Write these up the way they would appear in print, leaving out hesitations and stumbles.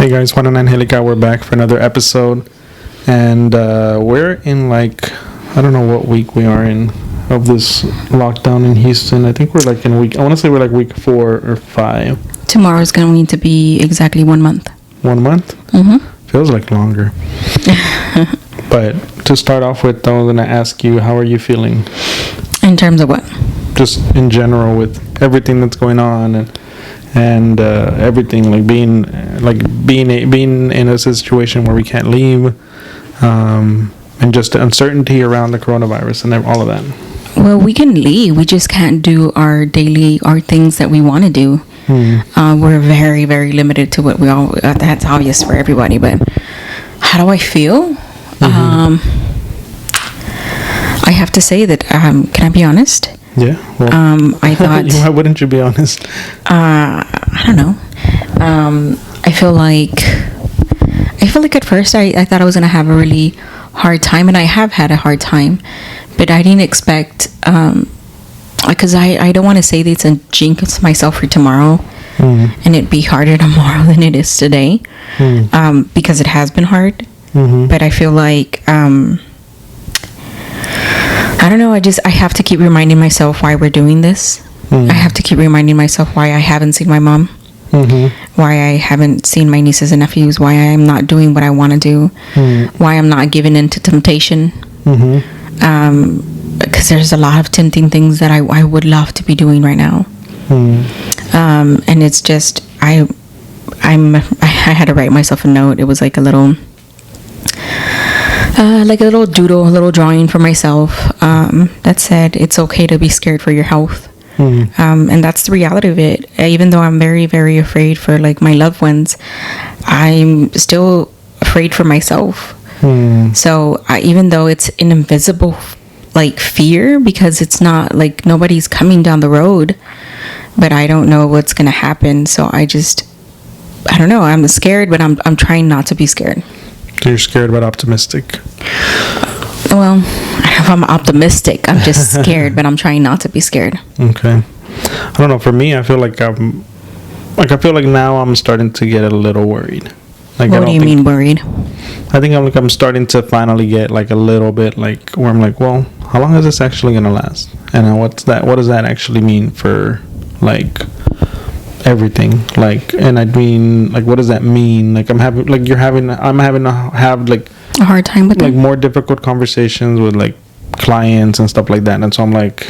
Hey guys, Juan and Angelica, we're back for another episode, and we're in like, I don't know what week we are in of this lockdown in Houston. I think we're like in week, I want to say we're like week 4 or 5. Tomorrow is going to be exactly 1 month. 1 month? Mm-hmm. Feels like longer. But to start off with, I was going to ask you, how are you feeling? In terms of what? Just in general with everything that's going on and everything, like being in a situation where we can't leave, and just the uncertainty around the coronavirus and all of that. Well, we can leave. We just can't do our things that we want to do. We're very, very limited to what we all. That's obvious for everybody. But how do I feel? I have to say that. Can I be honest? Yeah. Well, I thought. Why wouldn't you be honest? I don't know. I feel like at first I thought I was gonna have a really hard time, and I have had a hard time, but I didn't expect. Because I don't want to say that it's a jinx myself for tomorrow, and it'd be harder tomorrow than it is today, because it has been hard. But I feel like. I don't know, I have to keep reminding myself why we're doing this. I have to keep reminding myself why I haven't seen my mom, why I haven't seen my nieces and nephews, why I'm not doing what I want to do, why I'm not giving in to temptation, because there's a lot of tempting things that I would love to be doing right now. And it's just, I had to write myself a note. It was like a little... like a little doodle, a little drawing for myself that said it's okay to be scared for your health. And that's the reality of it. Even though I'm very, very afraid for like my loved ones, I'm still afraid for myself. So even though it's an invisible like fear, because it's not like nobody's coming down the road, but I don't know what's gonna happen. So I don't know. I'm scared, but I'm trying not to be scared. You're scared but optimistic. Well, if I'm optimistic, I'm just scared, but I'm trying not to be scared. Okay. I don't know. For me, I feel like I feel like now I'm starting to get a little worried. Like, what do you mean worried? I think I'm starting to finally get like a little bit like where I'm like, well, how long is this actually gonna last? And what does that actually mean for like everything? Like, and I mean, like, what does that mean? Like, I'm having to have like a hard time with like them? more difficult conversations with like clients and stuff like that. And so I'm like,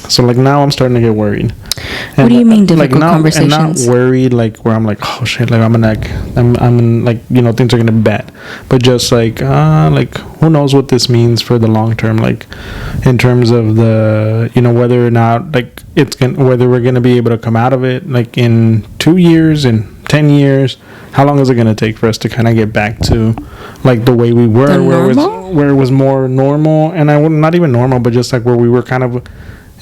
so like now I'm starting to get worried. And what do you mean difficult like conversations? And not worried like where I'm like, oh shit, like I'm in like, you know, things are gonna be bad, but just like who knows what this means for the long term, like in terms of the, you know, whether or not like whether we're gonna be able to come out of it like in 2 years, in 10 years. How long is it gonna take for us to kind of get back to like the way we were, where it was more normal, and not even normal, but just like where we were kind of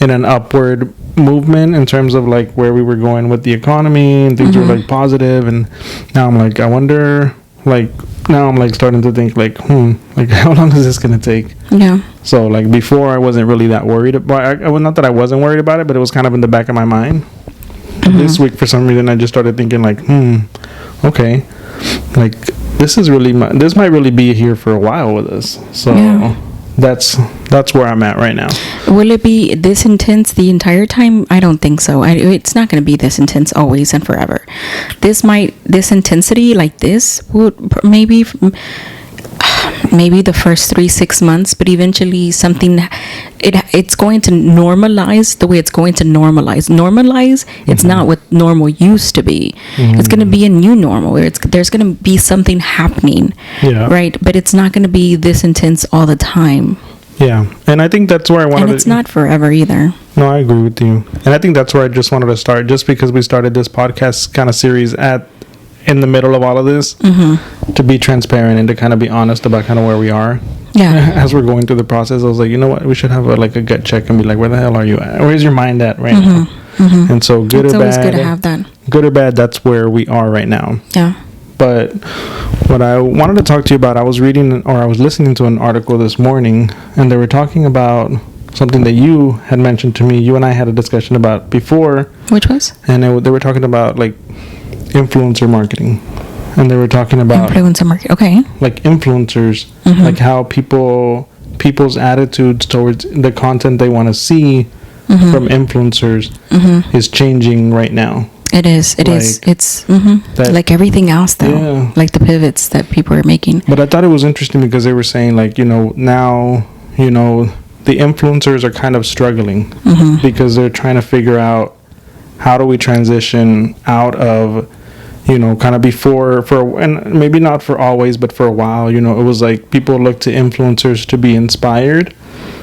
in an upward movement in terms of like where we were going with the economy and things were like positive. And now I'm like, I wonder, like now I'm like starting to think like like how long is this gonna take? Yeah. So like before I wasn't really that worried about it. Not that I wasn't worried about it, but it was kind of in the back of my mind. This week for some reason I just started thinking like okay, like this might really be here for a while with us. So yeah. That's where I'm at right now. Will it be this intense the entire time? I don't think so. It's not going to be this intense always and forever. This intensity like this would maybe the first 3-6 months, but eventually it's going to normalize the way it's going to normalize. It's not what normal used to be. It's going to be a new normal where there's going to be something happening, right? But it's not going to be this intense all the time. Yeah, and I think that's where I wanted and it's not forever either. No, I agree with you. And I think that's where I just wanted to start, just because we started this podcast kind of series in the middle of all of this, to be transparent and to kind of be honest about kind of where we are. Yeah. As we're going through the process, I was like, you know what, we should have a gut check and be like, where the hell are you at? Where's your mind at right now? And so good or bad. It's always good to have that. Good or bad, that's where we are right now. Yeah. But what I wanted to talk to you about, I was listening to an article this morning, and they were talking about something that you had mentioned to me. You and I had a discussion about before. Which was? And they were talking about like influencer marketing. and they were talking about influencer market. Okay. like influencers, like how people's attitudes towards the content they want to see from influencers is changing right now. It is. It's like everything else, though. Like the pivots that people are making. But I thought it was interesting because they were saying, like, now, the influencers are kind of struggling because they're trying to figure out how do we transition out of, kind of before, and maybe not for always, but for a while, it was like people look to influencers to be inspired.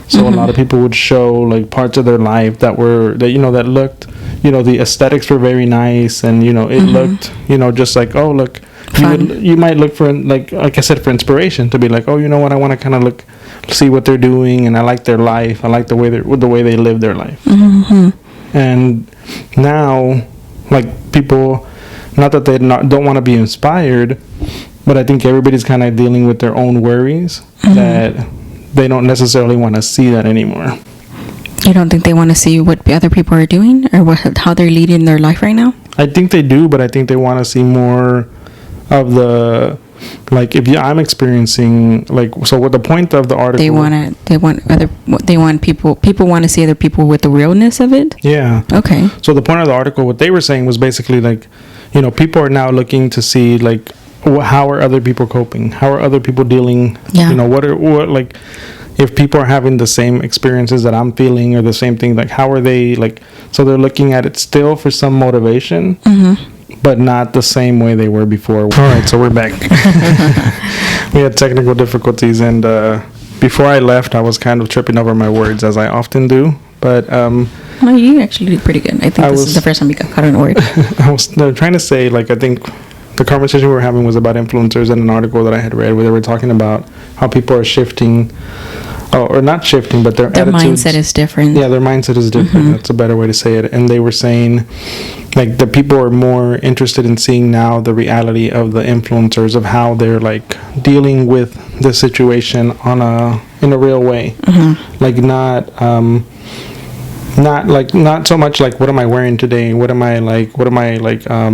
So a lot of people would show like parts of their life that looked, the aesthetics were very nice, and it looked, just like, oh, look, you might look for like I said, for inspiration, to be like, oh, you know what, I want to kind of see what they're doing, and I like their life, I like the way they live their life. And now, like, people, not that they don't want to be inspired, but I think everybody's kind of dealing with their own worries that they don't necessarily want to see that anymore. You don't think they want to see what other people are doing, or how they're leading their life right now? I think they do, but I think they want to see more of the, like, I'm experiencing, like, so what the point of the article, they want people want to see other people with the realness of it. Yeah. Okay. So the point of the article, what they were saying was basically like, people are now looking to see, like, how are other people coping? How are other people dealing? Yeah. What like, if people are having the same experiences that I'm feeling, or the same thing, like, how are they, like, so they're looking at it still for some motivation, but not the same way they were before. All right, so we're back. We had technical difficulties, and before I left, I was kind of tripping over my words, as I often do, but no, you actually did pretty good. I think this is the first time you got caught on a word. I was trying to say, like, I think the conversation we were having was about influencers, and an article that I had read where they were talking about how people are shifting, or not shifting, but their attitudes, mindset is different. Yeah, their mindset is different. That's a better way to say it. And they were saying, like, the people are more interested in seeing now the reality of the influencers, of how they're, like, dealing with the situation in a real way, like, not so much like, what am I wearing today? What am I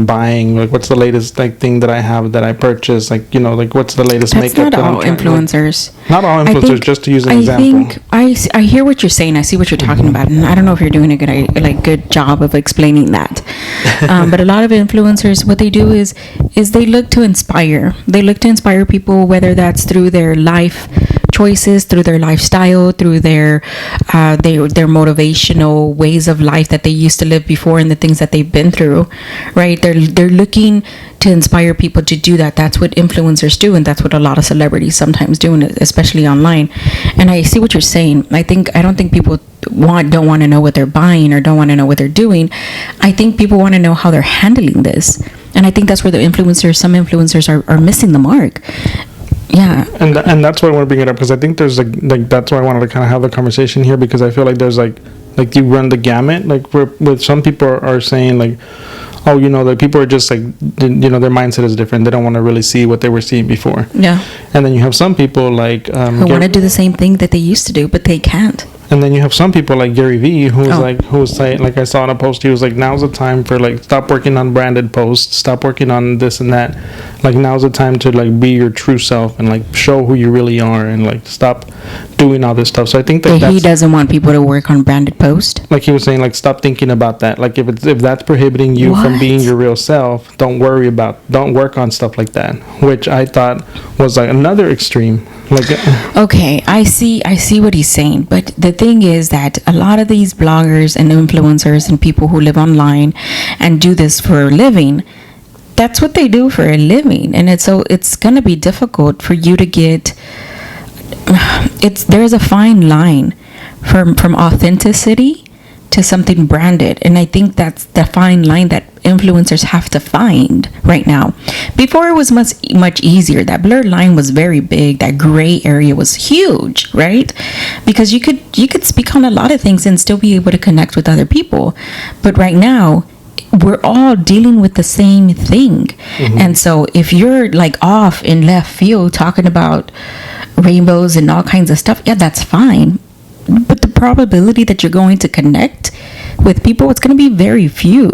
buying? Like, what's the latest, like, thing that I have that I purchased? Like, like, what's the latest That's makeup? Not all influencers. Not all influencers. Just to use an example. I hear what you're saying. I see what you're talking about, and I don't know if you're doing a good job of explaining that. But a lot of influencers, what they do is they look to inspire. They look to inspire people, whether that's through their life choices, through their lifestyle, through their motivational ways of life that they used to live before, and the things that they've been through, right? They're looking to inspire people to do that. That's what influencers do, and that's what a lot of celebrities sometimes do, especially online. And I see what you're saying. I don't think people don't want to know what they're buying, or don't want to know what they're doing. I think people want to know how they're handling this, and I think that's where some influencers are missing the mark. Yeah. And that's why I want to bring it up, because I think there's like that's why I wanted to kind of have the conversation here, because I feel like there's like you run the gamut, like, with some people are saying, like, oh, like, people are just like, their mindset is different, they don't want to really see what they were seeing before. Yeah. And then you have some people like who want to do the same thing that they used to do, but they can't. And then you have some people like Gary Vee, who's saying, like, I saw in a post, he was like, now's the time for, like, stop working on branded posts, stop working on this and that. Like, now's the time to, like, be your true self and, like, show who you really are, and, like, stop doing all this stuff. So I think that he doesn't want people to work on branded posts. Like, he was saying, like, stop thinking about that. Like, if that's prohibiting you from being your real self, don't work on stuff like that. Which I thought was, like, another extreme. Like, okay, I see what he's saying, but the thing is that a lot of these bloggers and influencers and people who live online and do this for a living, that's what they do for a living, and it's gonna be difficult for you to get. There's a fine line from authenticity to something branded, and I think that's the fine line that influencers have to find right now. Before, it was much easier. That blurred line was very big. That gray area was huge, right? Because you could speak on a lot of things and still be able to connect with other people. But right now, we're all dealing with the same thing. And so if you're, like, off in left field talking about rainbows and all kinds of stuff, yeah, that's fine. But the probability that you're going to connect with people, it's going to be very few.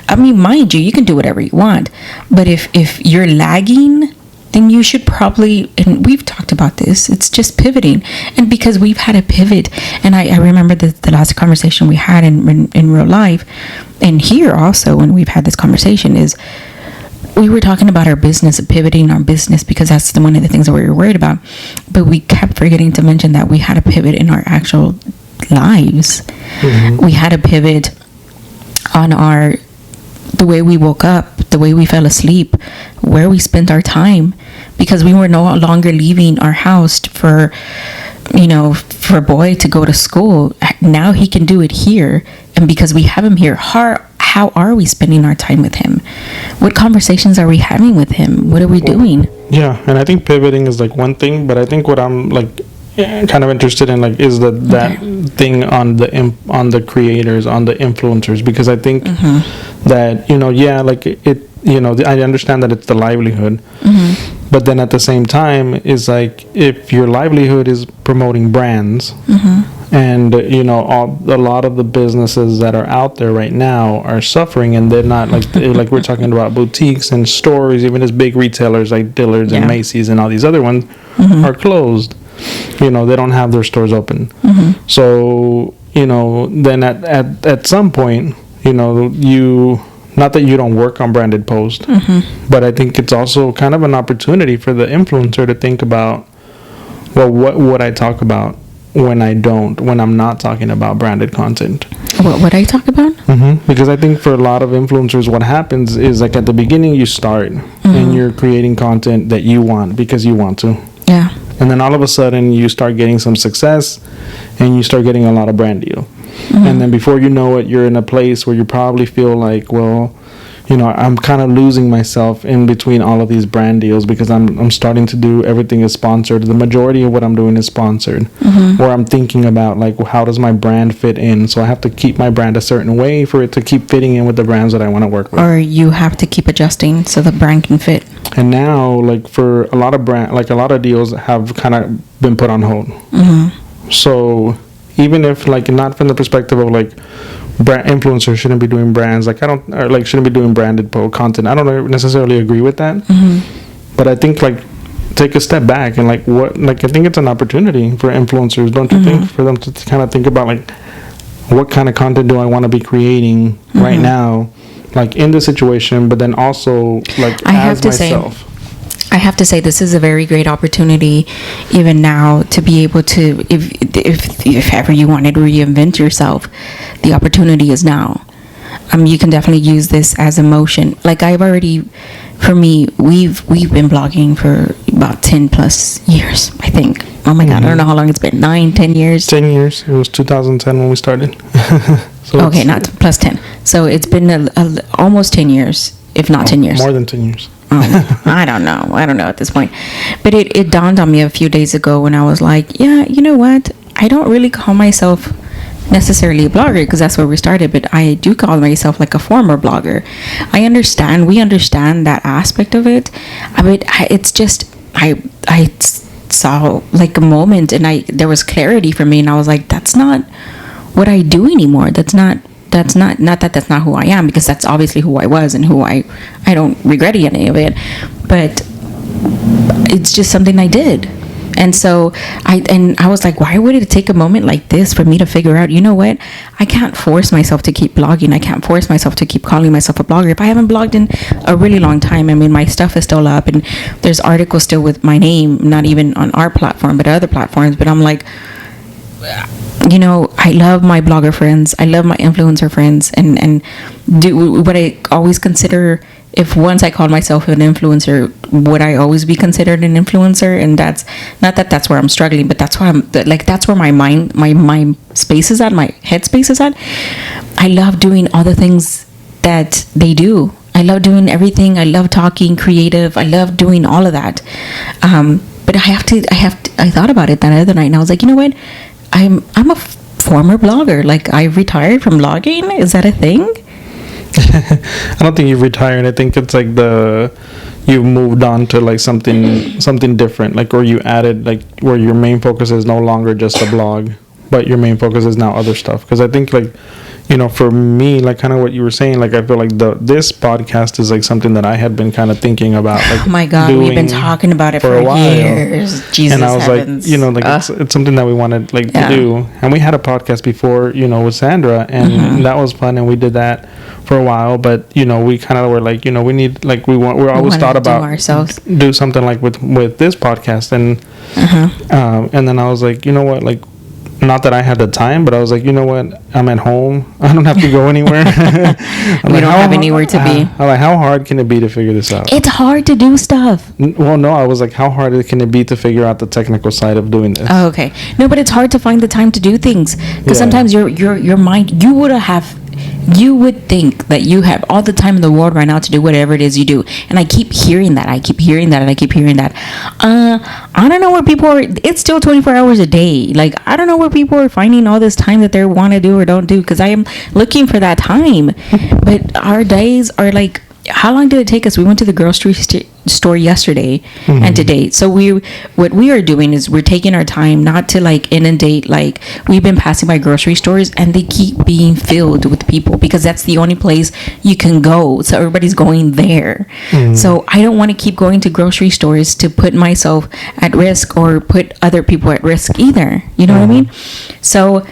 I mean, mind you can do whatever you want, but if you're lagging, then you should probably, and we've talked about this, it's just pivoting. And because we've had a pivot, and I remember the last conversation we had in real life, and here also when we've had this conversation, is we were talking about our business, pivoting our business, because that's one of the things that we were worried about. But we kept forgetting to mention that we had a pivot in our actual lives. We had a pivot on the way we woke up, the way we fell asleep, where we spent our time, because we were no longer leaving our house for boy to go to school. Now he can do it here, and because we have him here, how are we spending our time with him? What conversations are we having with him? What are we doing? Yeah, and I think pivoting is like one thing, but I think what I'm like kind of interested in like is that thing on the creators, on the influencers, because I think that like it I understand that it's the livelihood, but then at the same time is like if your livelihood is promoting brands, and a lot of the businesses that are out there right now are suffering, and they're not like like we're talking about boutiques and stores, even as big retailers like Dillard's and Macy's and all these other ones are closed. They don't have their stores open. So then at some point, you, not that you don't work on branded posts, but I think it's also kind of an opportunity for the influencer to think about, well, what would I talk about when I'm not talking about branded content? What would I talk about? Because I think for a lot of influencers, what happens is like at the beginning you start and you're creating content that you want because you want to. Yeah. And then all of a sudden you start getting some success and you start getting a lot of brand deal. And then before you know it, you're in a place where you probably feel like, well, I'm kind of losing myself in between all of these brand deals because I'm starting to do everything is sponsored. The majority of what I'm doing is sponsored. Or I'm thinking about like, well, how does my brand fit in? So I have to keep my brand a certain way for it to keep fitting in with the brands that I want to work with. Or you have to keep adjusting so the brand can fit. And now, like for a lot of a lot of deals have kind of been put on hold. So even if like not from the perspective of like brand influencers shouldn't be doing brands, like shouldn't be doing branded content, I don't necessarily agree with that. But I think like take a step back and like I think it's an opportunity for influencers, don't you think, for them to kind of think about like what kind of content do I want to be creating right now, like in the situation, but then also like I have to say this is a very great opportunity even now to be able to, if ever you wanted to reinvent yourself, the opportunity is now. You can definitely use this as a motion. Like we've been blogging for about 10 plus years, I think. Oh my God, I don't know how long it's been. 9-10 years. 10 years. It was 2010 when we started. So okay, not plus 10. So it's been almost 10 years, if not 10 years. More than 10 years. I don't know at this point. But it dawned on me a few days ago when I was like, yeah, you know what? I don't really call myself necessarily a blogger because that's where we started, but I do call myself like a former blogger. We understand that aspect of it. I mean, it's just, I saw like a moment and there was clarity for me, and I was like, that's not what I do anymore. That's not who I am, because that's obviously who I was and who I don't regret any of it, but it's just something I did. And so I was like, why would it take a moment like this for me to figure out, you know what, I can't force myself to keep blogging. I can't force myself to keep calling myself a blogger if I haven't blogged in a really long time. I mean, my stuff is still up and there's articles still with my name, not even on our platform but other platforms, but I'm like, I love my blogger friends, I love my influencer friends, and do what I always consider. If once I called myself an influencer, would I always be considered an influencer? And that's not that's where I'm struggling, but that's why that's where my mind space is at, my head space is at. I love doing all the things that they do. I love doing everything. I love talking creative. I love doing all of that. But I thought about it that other night, and I was like, you know what? I'm a former blogger. Like, I retired from blogging. Is that a thing? I don't think you've retired. I think it's like you've moved on to like something different, like, or you added, like, where your main focus is no longer just a blog, but your main focus is now other stuff. Because I think like you know, for me, like kind of what you were saying, like I feel like this podcast is like something that I had been kind of thinking about. Like, oh my God, we've been talking about it for a while. Years. Jesus, and I was heavens. like, you know, like it's something that we wanted like to do. And we had a podcast before, you know, with Sandra, and that was fun, and we did that for a while. But you know, we kind of were like, you know, we need like we always thought about do something like with this podcast, and then I was like, you know what, like. Not that I had the time, but I was like, you know what? I'm at home. I don't have to go anywhere. We don't have anywhere to be. I'm like, how hard can it be to figure this out? It's hard to do stuff. Well, no, I was like, how hard can it be to figure out the technical side of doing this? Oh, okay. No, but it's hard to find the time to do things because sometimes your mind, you would think that you have all the time in the world right now to do whatever it is you do. And I keep hearing that. I keep hearing that. I don't know where people are. It's still 24 hours a day. Like, I don't know where people are finding all this time that they want to do or don't do, because I am looking for that time. But our days are like, how long did it take us? We went to the grocery store yesterday and today. So what we are doing is we're taking our time not to like inundate. Like, we've been passing by grocery stores and they keep being filled with people because that's the only place you can go. So everybody's going there. So I don't want to keep going to grocery stores to put myself at risk or put other people at risk either. You know what I mean? So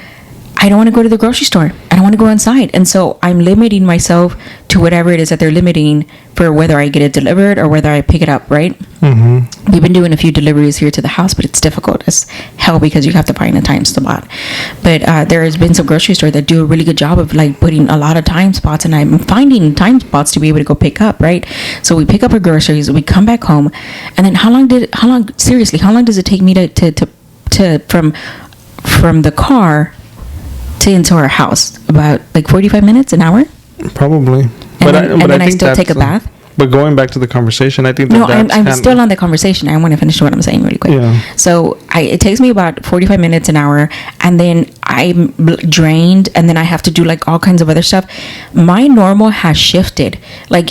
I don't want to go to the grocery store. I don't want to go inside. And so I'm limiting myself to whatever it is that they're limiting for whether I get it delivered or whether I pick it up, right? We've been doing a few deliveries here to the house, but it's difficult as hell because you have to find a time spot. But there has been some grocery stores that do a really good job of like putting a lot of time spots, and I'm finding time spots to be able to go pick up, right? So we pick up our groceries, we come back home, and then how long does it take me to from the car to into our house? About like 45 minutes, an hour, probably. But then I still take a bath. But going back to the conversation, I think I'm still on the conversation. I want to finish what I'm saying really quick. So it takes me about 45 minutes, an hour, and then I'm drained, and then I have to do like all kinds of other stuff. My normal has shifted. Like,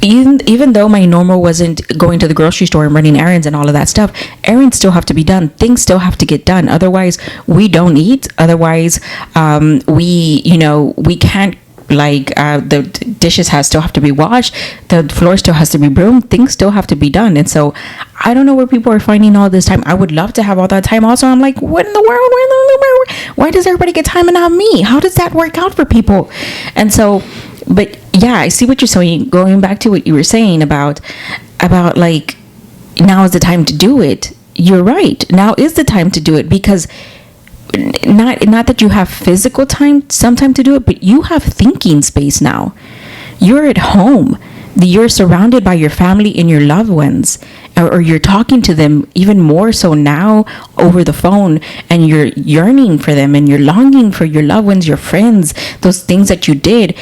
even though my normal wasn't going to the grocery store and running errands and all of that stuff, errands still have to be done. Things still have to get done. Otherwise, we don't eat. Otherwise, we can't, like, the dishes still have to be washed. The floor still has to be broomed. Things still have to be done. And so I don't know where people are finding all this time. I would love to have all that time. Also, I'm like, what in the world? Why does everybody get time and not me? How does that work out for people? And so, but yeah, I see what you're saying. Going back to what you were saying about like, now is the time to do it. You're right. Now is the time to do it, because not that you have physical time, some time to do it, but you have thinking space now. You're at home. You're surrounded by your family and your loved ones, or you're talking to them even more so now over the phone, and you're yearning for them and you're longing for your loved ones, your friends, those things that you did.